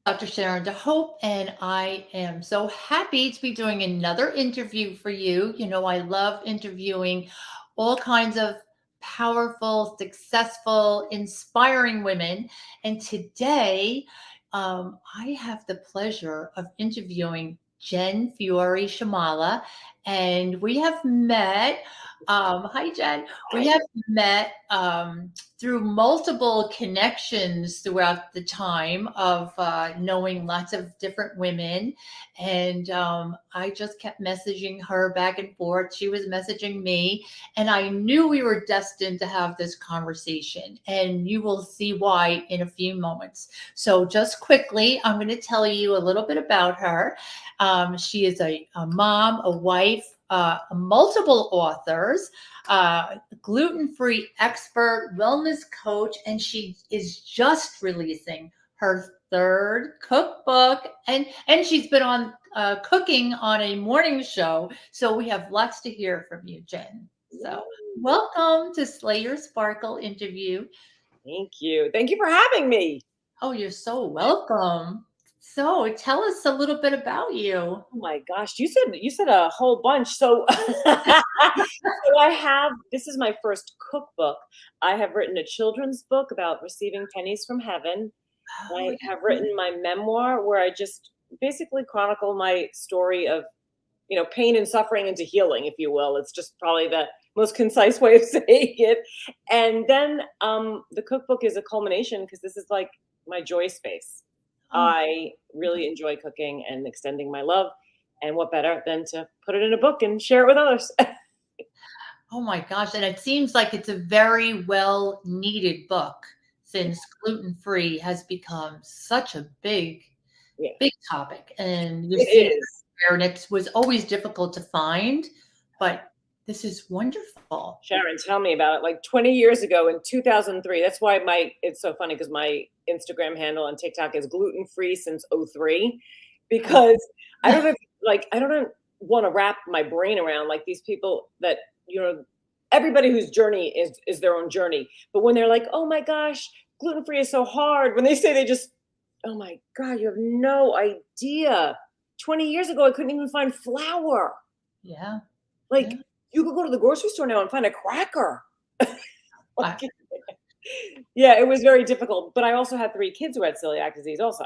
Dr. Sharon DeHope, and I am so happy to be doing another interview for you. You know, I love interviewing all kinds of powerful, successful, inspiring women. And today, I have the pleasure of interviewing Jen Fiore Shimalla, and we have met. Hi, Jen. We Hi. have met through multiple connections throughout the time of knowing lots of different women. And I just kept messaging her back and forth. She was messaging me. And I knew we were destined to have this conversation. And you will see why in a few moments. So, just quickly, I'm going to tell you a little bit about her. She is a mom, a wife, multiple authors, gluten-free expert, wellness coach, and she is just releasing her third cookbook, and she's been on cooking on a morning show. So we have lots to hear from you, Jen. So welcome to Slay Your Sparkle interview. Thank you. Thank you for having me. Oh, you're so welcome. So tell us a little bit about you. Oh my gosh, you said a whole bunch. So, so I have this is my first cookbook. I have written a children's book about receiving pennies from heaven. Oh, I have written my memoir where I just basically chronicle my story of, pain and suffering into healing, if you will. It's just probably the most concise way of saying it. And then the cookbook is a culmination because this is like my joy space. oh, I really enjoy cooking and extending my love. And what better than to put it in a book and share it with others? Oh my gosh, and it seems like it's a very well needed book since gluten free has become such a Yeah, big topic. And you it see it is. everywhere, and it was always difficult to find, but this is wonderful. Sharon, tell me about it. Like 20 years ago in 2003, that's why it's so funny because my Instagram handle on TikTok is gluten free since '03, because I don't know, I don't want to wrap my brain around like these people that, everybody whose journey is their own journey. But when they're like, oh my gosh, gluten free is so hard, when they say oh my God, you have no idea. 20 years ago, I couldn't even find flour. Yeah, Like, yeah. you could go to the grocery store now and find a cracker. I, Like, yeah, it was very difficult. But I also had 3 kids who had celiac disease also.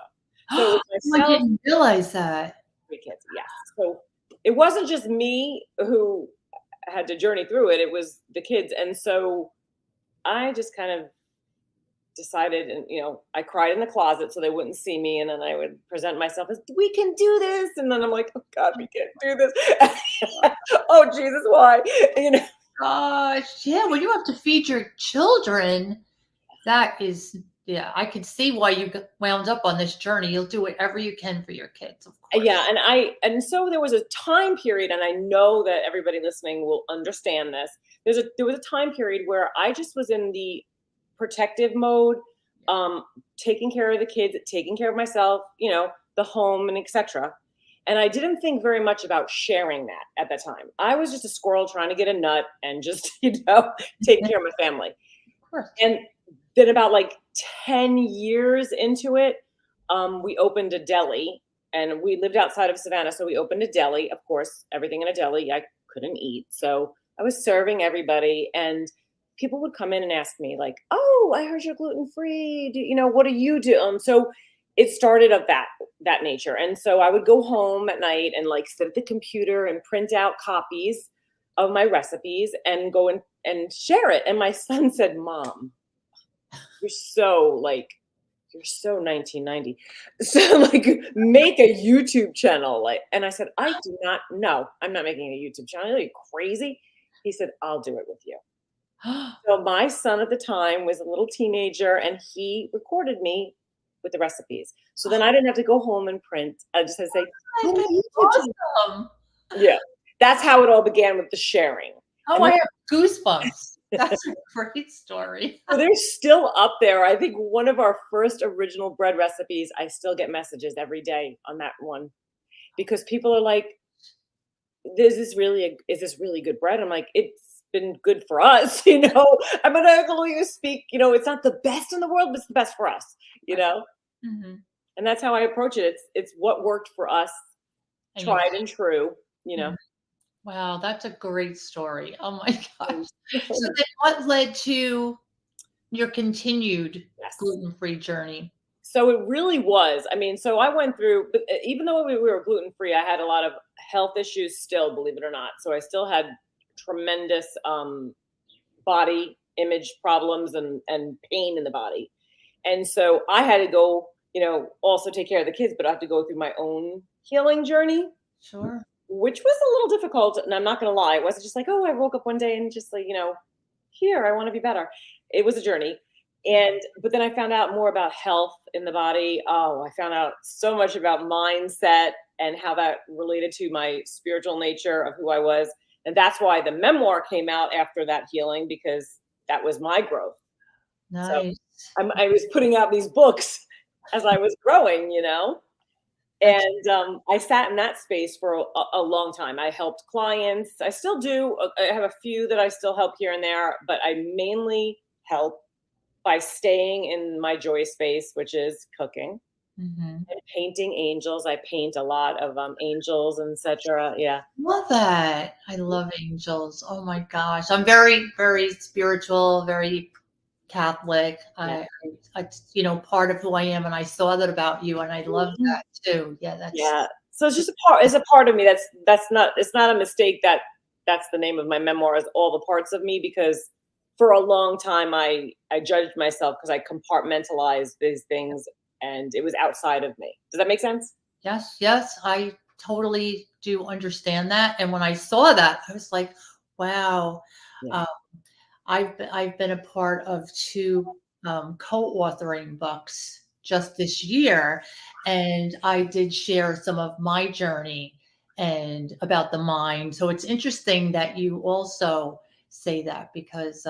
So it oh, was I myself, didn't realize that. 3 kids, yes. So it wasn't just me who had to journey through it, it was the kids. And so I just kind of decided, and I cried in the closet so they wouldn't see me, and then I would present myself as, we can do this, and then I'm like, oh God, we can't do this. Oh Jesus, why? you know Gosh, yeah, when you have to feed your children, that is, yeah, I can see why you wound up on this journey. You'll do whatever you can for your kids, of Yeah, course. and so there was a time period, and I know that everybody listening will understand this. There was a time period where I just was in the protective mode, taking care of the kids, taking care of myself, the home and etc. And I didn't think very much about sharing that at that time. I was just a squirrel trying to get a nut and just, taking care of my family. Of course. And then about like 10 years into it, we opened a deli, and we lived outside of Savannah. So we opened a deli. Of course, everything in a deli I couldn't eat. So I was serving everybody, and people would come in and ask me like, oh, I heard you're gluten free. What do you do? So it started of that nature. And so I would go home at night and like sit at the computer and print out copies of my recipes and go and share it. And my son said, Mom, you're so like, you're so 1990. So like, make a YouTube channel. Like, and I said, I do not know. I'm not making a YouTube channel. Are you crazy? He said, I'll do it with you. So my son at the time was a little teenager, and he recorded me with the recipes. So then I didn't have to go home and print. I just had to say, "Go to That's YouTube channel." awesome. Yeah. That's how it all began, with the sharing. Oh, And I then have goosebumps. That's a great story. so they're still up there. I think one of our first original bread recipes, I still get messages every day on that one, because people are like, is this really good bread? I'm like, it's been good for us, I'm gonna go you speak, it's not the best in the world, but it's the best for us, you Right. know? Mhm. And that's how I approach it. It's what worked for us, And you tried and true, you know. Mhm. Wow, that's a great story. Oh my gosh. Mm. So then what led to your continued Yes. gluten-free journey? So it really was. I mean, so I went through, but even though we were gluten free, I had a lot of health issues still, believe it or not. So I still had tremendous body image problems and pain in the body. And so I had to go, also take care of the kids, but I have to go through my own healing journey, Sure. which was a little difficult. And I'm not going to lie. It wasn't just like, oh, I woke up one day and just like, here, I want to be better. It was a journey. But then I found out more about health in the body. Oh, I found out so much about mindset and how that related to my spiritual nature of who I was. And that's why the memoir came out after that healing, because that was my growth. So Nice. I was putting out these books as I was growing, That's and I sat in that space for a long time. I helped clients. I still do. I have a few that I still help here and there, but I mainly help by staying in my joy space, which is cooking Mhm. and painting angels. I paint a lot of angels and etc. Yeah. Love that. I love angels. Oh my gosh. I'm very, very spiritual, very Catholic. Yeah. It's part of who I am, and I saw that about you, and I love Mhm. that too. Yeah, that's Yeah. So it's just a part. It's a part of me. That's not. It's not a mistake that that's the name of my memoir. Is all the parts of me, because for a long time I judged myself because I compartmentalized these things and it was outside of me. Does that make sense? yes, yes, I totally do understand that. And when I saw that, I was like, wow. Yeah. Uh, I've been a part of two co-authoring books just this year, and I did share some of my journey and about the mind. So it's interesting that you also say that because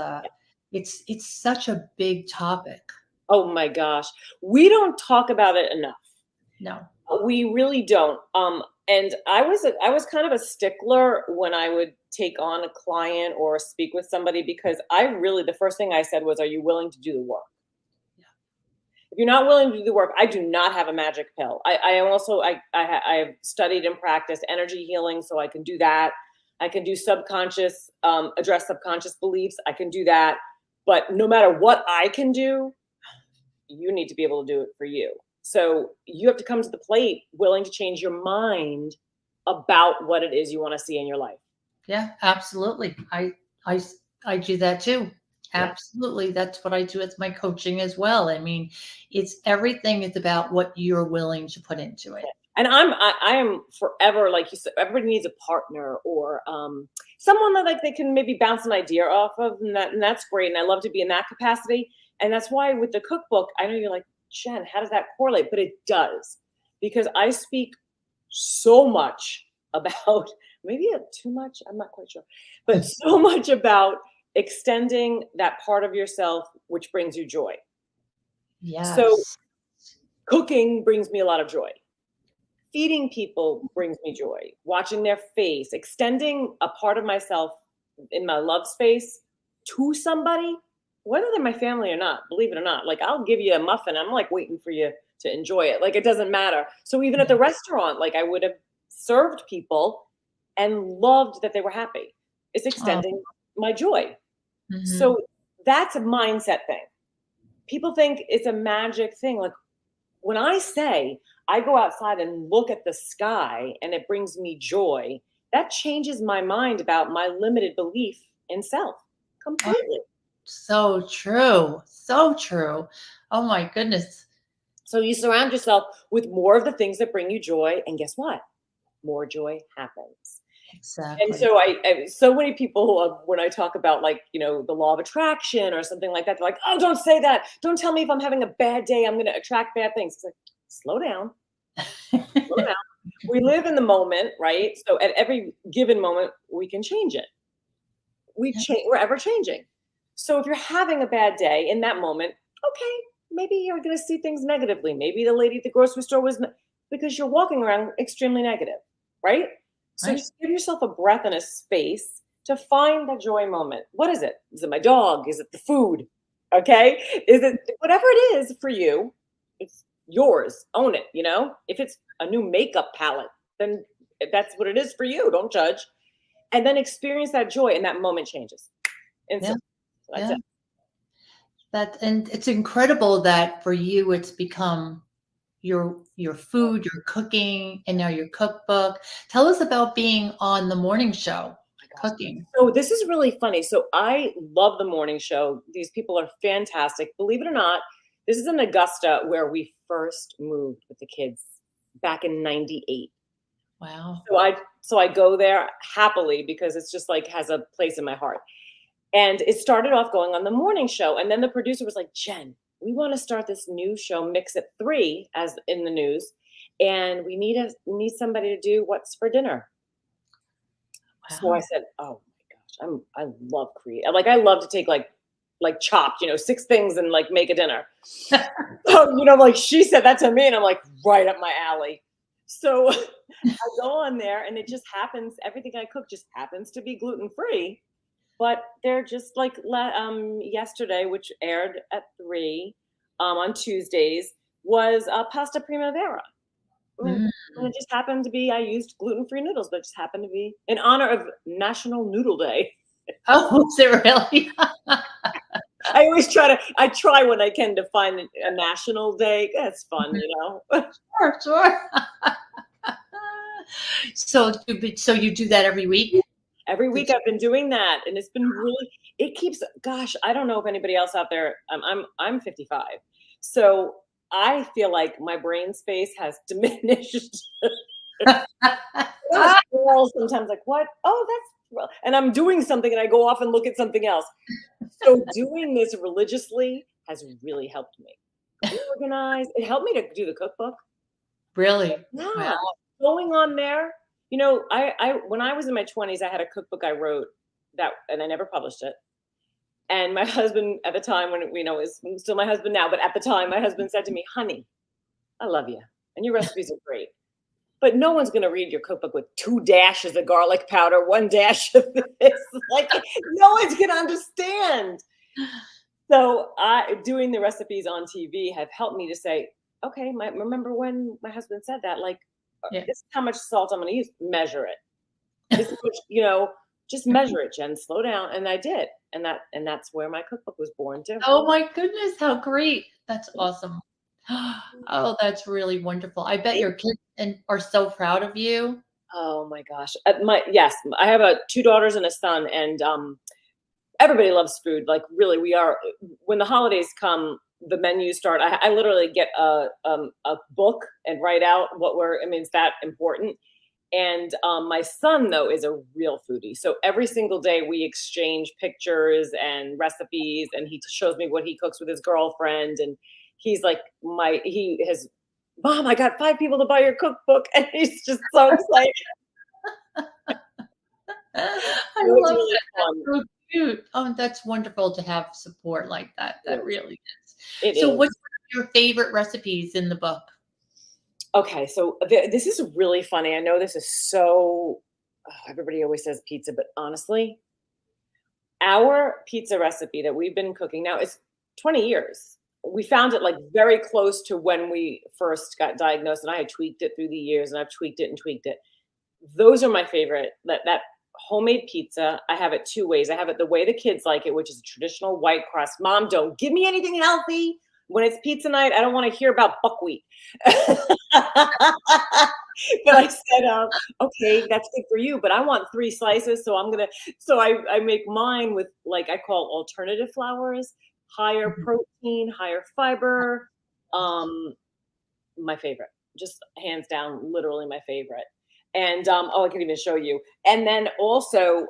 it's such a big topic. Oh my gosh. We don't talk about it enough. No. We really don't. And I was kind of a stickler when I would take on a client or speak with somebody, because I really, the first thing I said was, "Are you willing to do the work? Yeah. If you're not willing to do the work, I do not have a magic pill." I am also I have studied and practiced energy healing, so I can do that. I can do subconscious, address subconscious beliefs. I can do that. But no matter what I can do, you need to be able to do it for you. So you have to come to the plate willing to change your mind about what it is you want to see in your life. Yeah, absolutely. I I do that too. Yeah. Absolutely. That's what I do with my coaching as well. I mean, it's everything is about what you're willing to put into it. And I am forever, like you said, everybody needs a partner or someone that like they can maybe bounce an idea off of, and that's great. And I love to be in that capacity. And that's why with the cookbook, I know you're like, Jen, how does that correlate? But it does, because I speak so much about maybe too much, I'm not quite sure, but so much about extending that part of yourself which brings you joy. So Yes. cooking brings me a lot of joy. Feeding people brings me joy. Watching their face, extending a part of myself in my love space to somebody, whether they're my family or not, believe it or not. Like I'll give you a muffin. I'm like waiting for you to enjoy it. Like it doesn't matter. So even at the restaurant, like I would have served people and loved that they were happy. It's Oh, extending my joy. mhm. So that's a mindset thing. People think it's a magic thing. Like when I say I go outside and look at the sky and it brings me joy, that changes my mind about my limited belief in self Oh, completely. so true. So true. Oh my goodness. So you surround yourself with more of the things that bring you joy, and guess what? More joy happens. And Exactly. so so many people, when I talk about like, the law of attraction or something like that, they're like, oh, don't say that. Don't tell me if I'm having a bad day, I'm going to attract bad things. It's like, slow down, slow down. We live in the moment, right? So at every given moment, we can change it. We're ever changing. So if you're having a bad day in that moment, okay, maybe you're going to see things negatively. Maybe the lady at the grocery store because you're walking around extremely negative, right? So Right. just give yourself a breath and a space to find the joy moment. What is it? Is it my dog? Is it the food? Okay. Is it whatever it is for you? It's yours, own it, if it's a new makeup palette, then that's what it is for you, don't judge, and then experience that joy, and that moment changes Yeah. instantly. So that's Yeah. it. And it's incredible that for you it's become your food, your cooking, and now your cookbook. Tell us about being on the morning show, My gosh. cooking. So this is really funny. So I love the morning show. These people are fantastic. Believe it or not, this is in Augusta where we first moved with the kids back in 98. Wow. So I go there happily because it's just like has a place in my heart. And it started off going on the morning show. And then the producer was like, Jen, we want to start this new show, Mix at 3, as in the news. And we need somebody to do what's for dinner. So I Wow. said, "Oh my gosh, I love create. Like I love to take like chopped, 6 things and like make a dinner." So, like she said that to me, and I'm like, right up my alley. So I go on there, and it just happens. Everything I cook just happens to be gluten free. But they're just like yesterday, which aired at 3 on Tuesdays, was pasta primavera. I mean, Mm. and it just happened to be I used gluten-free noodles, but it just happened to be in honor of National Noodle Day. Oh, is it really? I try when I can to find a national day. That's fun, Sure, sure. So you do that every week? Every Did week I've been doing that, and it's been really it keeps gosh, I don't know if anybody else out there I'm 55. So I feel like my brain space has diminished. you? Girls sometimes like, "What? Oh, and I'm doing something and I go off and look at something else. So doing this religiously has really helped me organize. It helped me to do the cookbook. Really? Wow. Yeah, going on there, I when I was in my 20s, I had a cookbook I wrote and I never published it. And my husband at the time, when is still my husband now, but at the time, my husband said to me, "Honey, I love you, and your recipes are great, but no one's going to read your cookbook with 2 dashes of garlic powder, 1 dash of this. Like, no one's going to understand." So, doing the recipes on TV have helped me to say, okay, remember when my husband said that, like, Yeah. this is how much salt I'm going to use. Measure it. This is what, just measure it, Jen. Slow down, and I did, and that's where my cookbook was born too. Oh my goodness, how great. That's awesome. Oh, that's really wonderful. I bet your kids are so proud of you. Oh my gosh, yes, I have 2 daughters and a son, and everybody loves food. Like really, we are. When the holidays come, the menus start. I literally get a book and write out what we're. I mean, it's that important. And my son though is a real foodie. So every single day we exchange pictures and recipes, and he shows me what he cooks with his girlfriend. And he's like, he has, Mom, I got 5 people to buy your cookbook, and he's just so excited. I So it's love really that. fun. That's so cute. Oh, that's wonderful to have support like that. It That is. really is. It So, is. what's one of your favorite recipes in the book? Okay, so this is really funny. I know this is so. Everybody always says pizza, but honestly, our pizza recipe that we've been cooking now is 20 years. We found it like very close to when we first got diagnosed, and I had tweaked it through the years, and I've tweaked it and tweaked it. Those are my favorite. That homemade pizza, I have it 2 ways. I have it the way the kids like it, which is a traditional white crust. Mom, don't give me anything healthy. When it's pizza night, I don't want to hear about buckwheat. But I said, okay, that's good for you, but I want 3 slices. So I make mine with like I call alternative flours, higher Mhm. protein, higher fiber. Um, my favorite, just hands down, literally my favorite. And oh, I can even show you. And then also,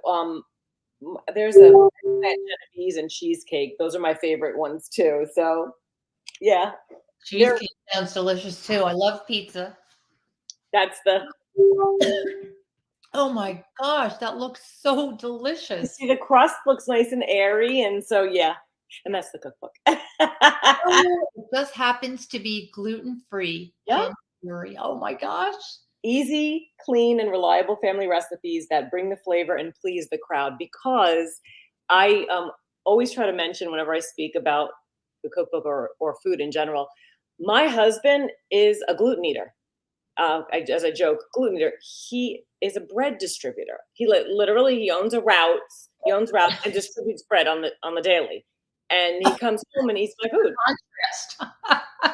there's a Genovese and cheesecake. Those are my favorite ones too. So yeah, they're Cheesecake sounds delicious too. I love pizza. that's the Oh my gosh, that looks so you delicious. see the crust looks nice and airy, and so yeah, and that's the cookbook. Oh, it just happens to be gluten-free, Yeah, Jen Fiore. Oh my gosh. easy, clean, and reliable family recipes that bring the flavor and please the crowd. Because I always try to mention whenever I speak about the cookbook or food in general, My husband is a gluten eater. As a joke, gluten eater. He is a bread distributor. He literally he owns a routes. He owns routes and distributes bread on the daily. And he comes home and eats my food. Contrast.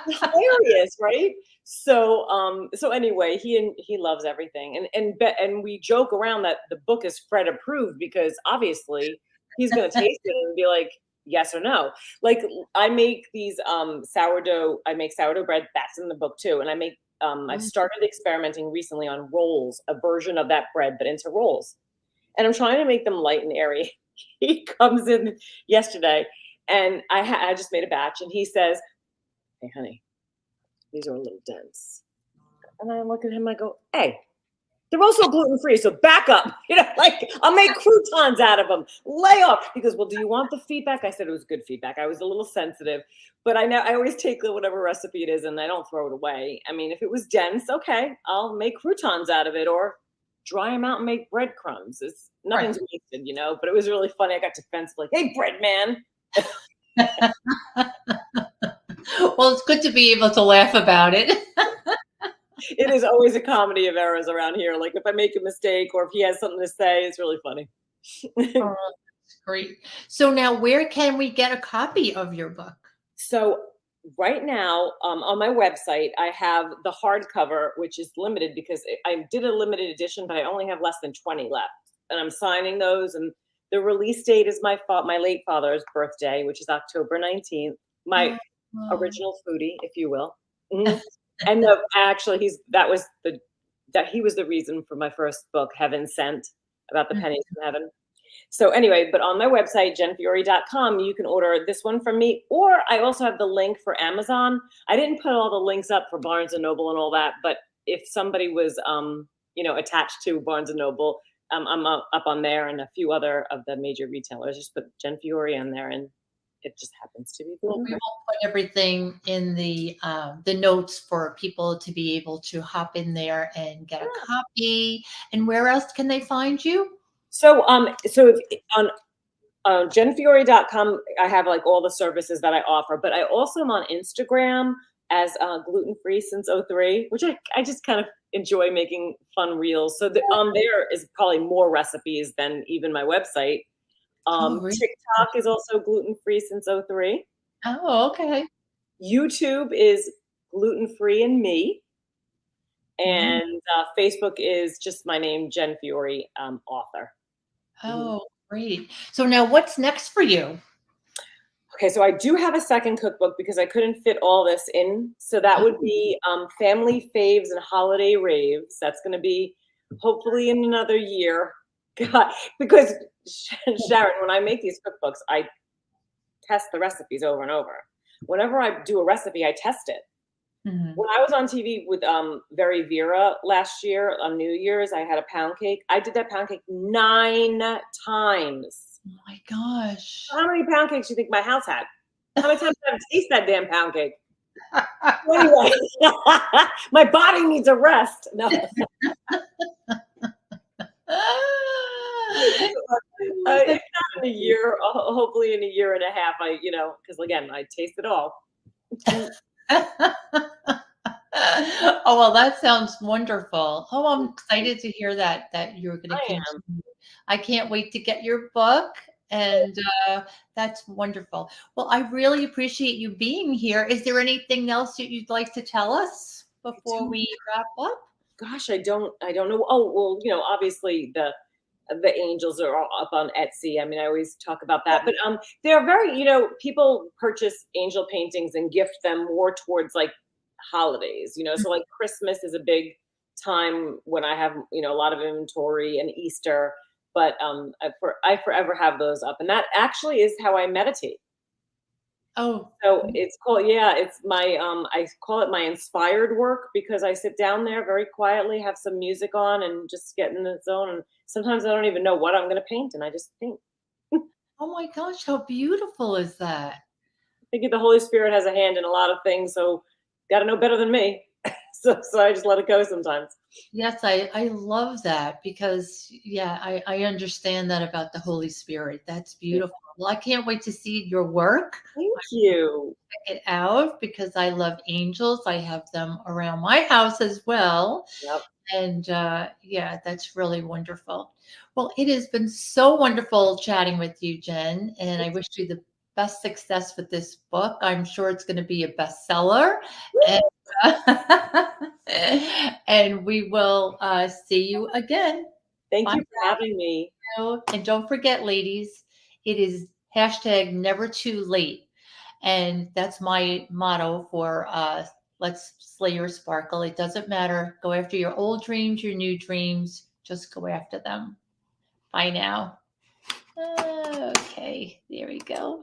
Hilarious, right? So anyway, he loves everything, and we joke around that the book is Fred approved because obviously he's gonna taste it and be like yes or no. Like I make these sourdough. I make sourdough bread. That's in the book too, and I started experimenting recently on rolls, a version of that bread, but into rolls, and I'm trying to make them light and airy. He comes in yesterday, and I just made a batch, and he says, "Hey, honey, these are a little dense." And I look at him, I go, "Hey, they're also gluten free, so back up." Like I'll make croutons out of them. Lay off. He goes, "Well, do you want the feedback?" I said it was good feedback. I was a little sensitive, but I know I always take whatever recipe it is and I don't throw it away. I mean, if it was dense, okay, I'll make croutons out of it or dry them out and make breadcrumbs. It's Right. nothing's wasted. But it was really funny. I got defensive, like, "Hey, bread man." Well, it's good to be able to laugh about it. It is always a comedy of errors around here. Like if I make a mistake or if he has something to say, it's really funny. Oh, that's great. So now where can we get a copy of your book? So right now, on my website, I have the hardcover, which is limited because I did a limited edition, but I only have less than 20 left, and I'm signing those. And the release date is my late father's birthday, which is October 19th. My Oh, original foodie, if you will. Mhm. And actually, he was the reason for my first book, Heaven Sent, about the mm, pennies from heaven. So anyway, but on my website, jenfiore.com, you can order this one from me, or I also have the link for Amazon. I didn't put all the links up for Barnes and Noble and all that, but if somebody was, attached to Barnes and Noble, I'm up on there and a few other of the major retailers. Just put Jen Fiore on there, and it just happens to be well, gluten we free. will put everything in the notes for people to be able to hop in there and get a copy. And where else can they find you? So if, on jenfiore.com, I have like all the services that I offer, but I also am on Instagram as gluten free since '03, which I just kind of enjoy making fun reels. So on there is probably more recipes than even my website. Oh, really? TikTok is also gluten free since '03. Oh, okay. YouTube is gluten free and me. Mm. And Facebook is just my name, Jen Fiore, author. Mhm. Oh, great. So now what's next for you? Okay, so I do have a second cookbook because I couldn't fit all this in. So that would Oh, be family faves and holiday raves. That's going to be hopefully in another year. God, because Sharon, when I make these cookbooks, I test the recipes over and over. Whenever I do a recipe, I test it. mhm. When I was on TV with Very Vera last year on New Year's, I had a pound cake. I did that pound cake 9 times. Oh my gosh. How many pound cakes do you think my house had? How many times did I taste that damn pound cake? Anyway, my body needs a rest. No, if not in a year, hopefully in a year and a half, because again, I taste it all. Oh, well, that sounds wonderful. Oh, I'm excited to hear that you're gonna I am. continue. I can't wait to get your book, and, that's wonderful. Well, I really appreciate you being here. Is there anything else that you'd like to tell us I before don't, we wrap up? gosh, I don't know. Oh, well, obviously the angels are all up on Etsy. I mean, I always talk about that, but they're very, people purchase angel paintings and gift them more towards like holidays, so like Christmas is a big time when I have, a lot of inventory, and Easter, but I forever have those up, and that actually is how I meditate. Oh, So it's called, yeah, it's my, I call it my inspired work because I sit down there very quietly, have some music on, and just get in the zone. And sometimes I don't even know what I'm going to paint, and I just paint. oh my gosh, how beautiful is that? I think the Holy Spirit has a hand in a lot of things, so got to know better than me. So I just let it go sometimes. Yes, I love that because, yeah, I understand that about the Holy Spirit. That's beautiful. Well, I can't wait to see your work. Thank you. Check it out because I love angels. I have them around my house as well. Yep. And yeah, that's really wonderful. Well, it has been so wonderful chatting with you, Jen. And I wish you the best success with this book. I'm sure it's going to be a bestseller. And, and we will see you again. Thank Bye you for having me. now. And don't forget, ladies, it is hashtag never too late. And that's my motto for Let's Slay Your Sparkle. It doesn't matter. Go after your old dreams, your new dreams. Just go after them. Bye now. Okay, there we go.